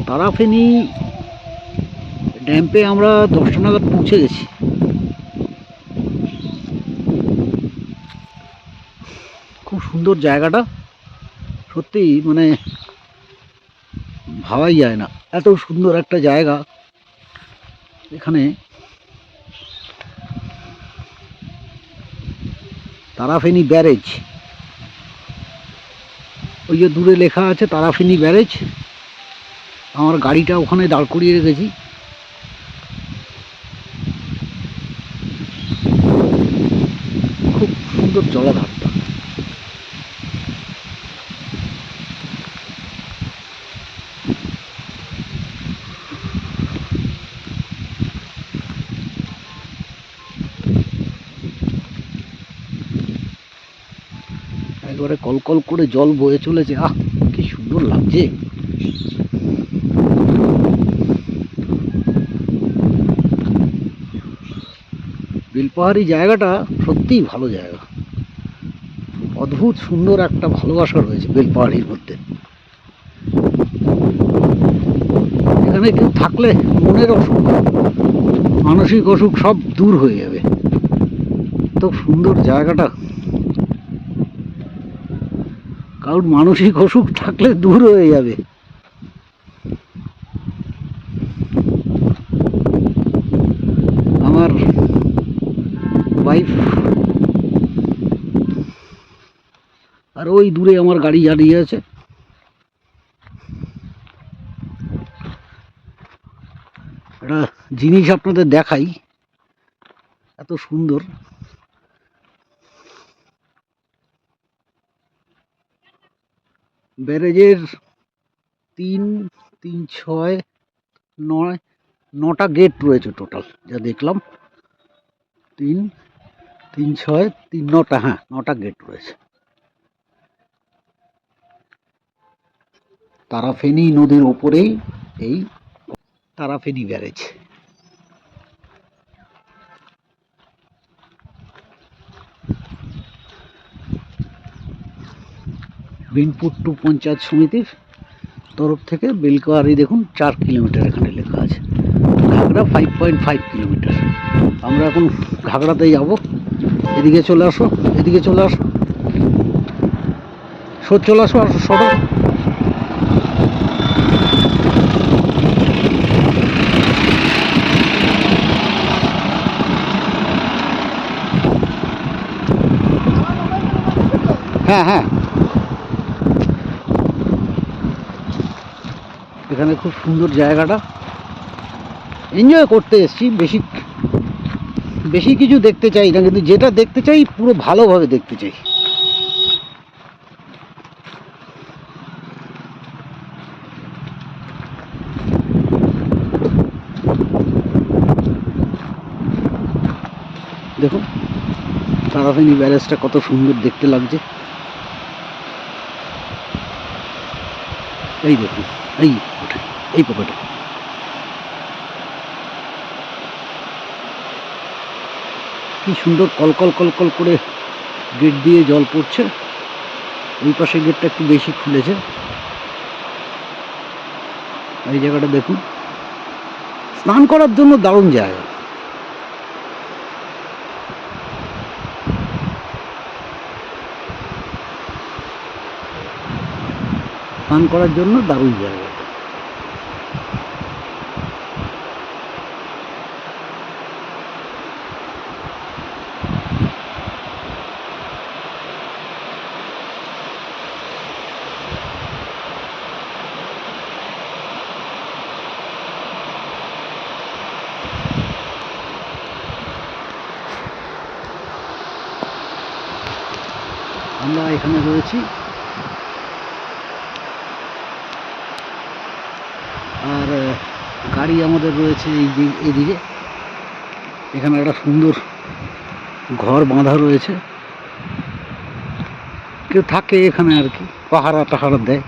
তারাফেনী ড্যাম্পে আমরা 10টা নাগাদ পৌঁছে গেছি। খুব সুন্দর জায়গাটা, সত্যি মানে ভাবাই যায় না এত সুন্দর একটা জায়গা। এখানে তারাফেনী ব্যারেজ, ওই যে দূরে লেখা আছে তারাফেনী ব্যারেজ। আমার গাড়িটা ওখানে দাঁড় করিয়ে রেখেছি। খুব সুন্দর জলাধারটা। একবারে কলকল করে জল বয়ে চলেছে, আহ কি সুন্দর লাগছে। বেলপাহাড়ি জায়গাটা সত্যিই ভালো জায়গা, অদ্ভুত সুন্দর একটা ভালোবাসা রয়েছে বেলপাহাড়ির মধ্যে। এখানে কেউ থাকলে মনের অসুখ, মানসিক অসুখ সব দূর হয়ে যাবে। তো সুন্দর জায়গাটা, কারণ মানসিক অসুখ থাকলে দূর হয়ে যাবে। আমার ওয়াইফ আর ওই দূরে আমার গাড়ি দাঁড়িয়ে আছে। একটা জিনিস আপনাদের দেখাই, এত সুন্দর। ব্যারেজের 3, 3, 6, 9, 9টা গেট রয়েছে টোটাল, যা দেখলাম। 3, 3, 6, 3, 9টা, হ্যাঁ 9টা গেট রয়েছে। তারাফেনী নদীর ওপরেই এই তারাফেনী ব্যারেজ। বিনপুর 2 পঞ্চায়েত সমিতির তরফ থেকে বেলপাহাড়ি দেখুন 4 কিলোমিটার এখানে লেখা আছে। ঘাগড়া 5.5 কিলোমিটার। আমরা এখন ঘাগড়াতে যাব। এদিকে চলে আসো, এদিকে চলে আসো, চলে আসো, আসো সরো। হ্যাঁ হ্যাঁ, এখানে খুব সুন্দর জায়গাটা, এনজয় করতে এসেছি। বেশি কিছু দেখতে চাই না, কিন্তু যেটা দেখতে চাই পুরো ভালোভাবে দেখতে চাই। দেখুন তারাফেনী ব্যারেজটা কত সুন্দর দেখতে লাগছে। এই দেখুন, এই পকেটে কি সুন্দর কলকল কলকল করে গেট দিয়ে জল পড়ছে। ওই পাশে গেটটা একটু বেশি খুলেছে। এই জায়গাটা দেখুন, স্নান করার জন্য দারুণ জায়গা। স্নান করার জন্য দারুণ জায়গা। আমরা এখানে রয়েছি, আর গাড়ি আমাদের রয়েছে এইদিকে। এখানে একটা সুন্দর ঘর বাঁধা রয়েছে, কেউ থাকে এখানে আর কি, পাহারা টাহারা দেয়।